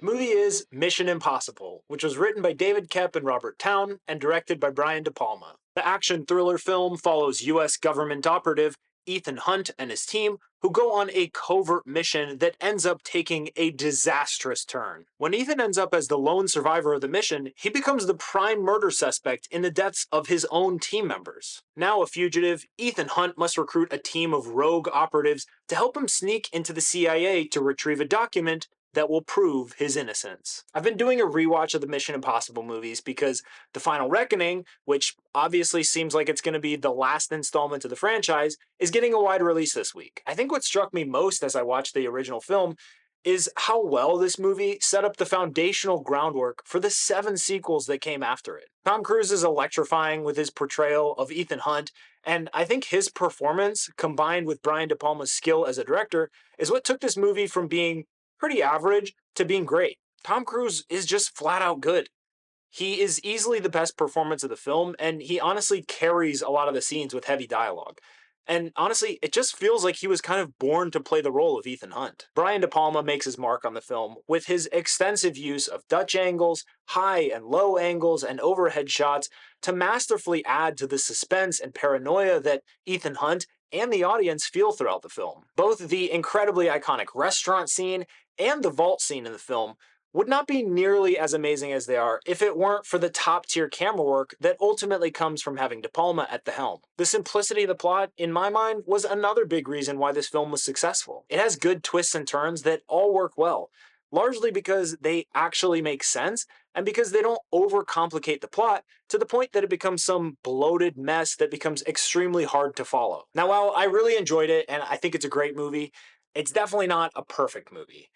The movie is Mission Impossible, which was written by David Koepp and Robert Towne and directed by Brian De Palma. The action thriller film follows US government operative Ethan Hunt and his team, who go on a covert mission that ends up taking a disastrous turn. When Ethan ends up as the lone survivor of the mission, he becomes the prime murder suspect in the deaths of his own team members. Now a fugitive, Ethan Hunt must recruit a team of rogue operatives to help him sneak into the CIA to retrieve a document that will prove his innocence. I've been doing a rewatch of the Mission Impossible movies because The Final Reckoning, which obviously seems like it's going to be the last installment of the franchise, is getting a wide release this week. I think what struck me most as I watched the original film is how well this movie set up the foundational groundwork for the 7 sequels that came after it. Tom Cruise is electrifying with his portrayal of Ethan Hunt, and I think his performance, combined with Brian De Palma's skill as a director, is what took this movie from being pretty average to being great. Tom Cruise is just flat out good. He is easily the best performance of the film, and he honestly carries a lot of the scenes with heavy dialogue. And honestly, it just feels like he was kind of born to play the role of Ethan Hunt. Brian De Palma makes his mark on the film with his extensive use of Dutch angles, high and low angles, and overhead shots to masterfully add to the suspense and paranoia that Ethan Hunt and the audience feel throughout the film. Both the incredibly iconic restaurant scene and the vault scene in the film would not be nearly as amazing as they are if it weren't for the top-tier camera work that ultimately comes from having De Palma at the helm. The simplicity of the plot, in my mind, was another big reason why this film was successful. It has good twists and turns that all work well, largely because they actually make sense and because they don't overcomplicate the plot to the point that it becomes some bloated mess that becomes extremely hard to follow. Now, while I really enjoyed it and I think it's a great movie, it's definitely not a perfect movie.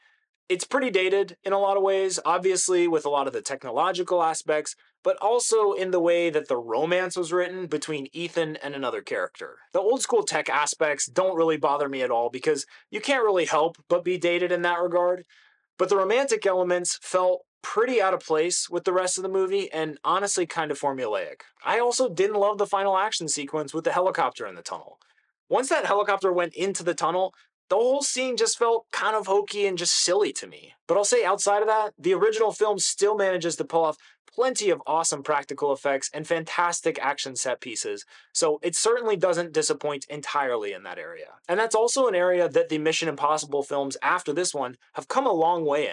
It's pretty dated in a lot of ways, obviously with a lot of the technological aspects, but also in the way that the romance was written between Ethan and another character. The old school tech aspects don't really bother me at all because you can't really help but be dated in that regard, but the romantic elements felt pretty out of place with the rest of the movie and honestly kind of formulaic. I also didn't love the final action sequence with the helicopter in the tunnel. Once that helicopter went into the tunnel, the whole scene just felt kind of hokey and just silly to me. But I'll say outside of that, the original film still manages to pull off plenty of awesome practical effects and fantastic action set pieces, so it certainly doesn't disappoint entirely in that area. And that's also an area that the Mission Impossible films after this one have come a long way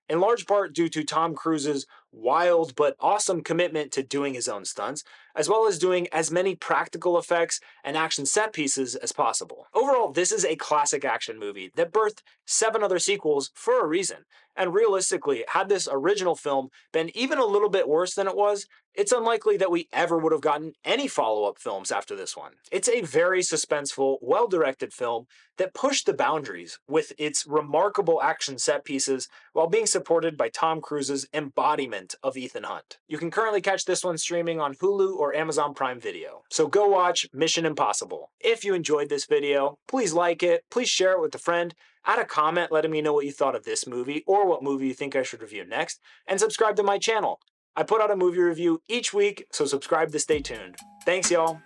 in large part due to Tom Cruise's wild but awesome commitment to doing his own stunts, as well as doing as many practical effects and action set pieces as possible. Overall, this is a classic action movie that birthed 7 other sequels for a reason, and realistically, had this original film been even a little bit worse than it was, it's unlikely that we ever would have gotten any follow-up films after this one. It's a very suspenseful, well-directed film that pushed the boundaries with its remarkable action set pieces while being supported by Tom Cruise's embodiment of Ethan Hunt. You can currently catch this one streaming on Hulu or Amazon Prime Video. So go watch Mission Impossible. If you enjoyed this video, please like it, please share it with a friend, add a comment letting me know what you thought of this movie or what movie you think I should review next, and subscribe to my channel. I put out a movie review each week, so subscribe to stay tuned. Thanks, y'all.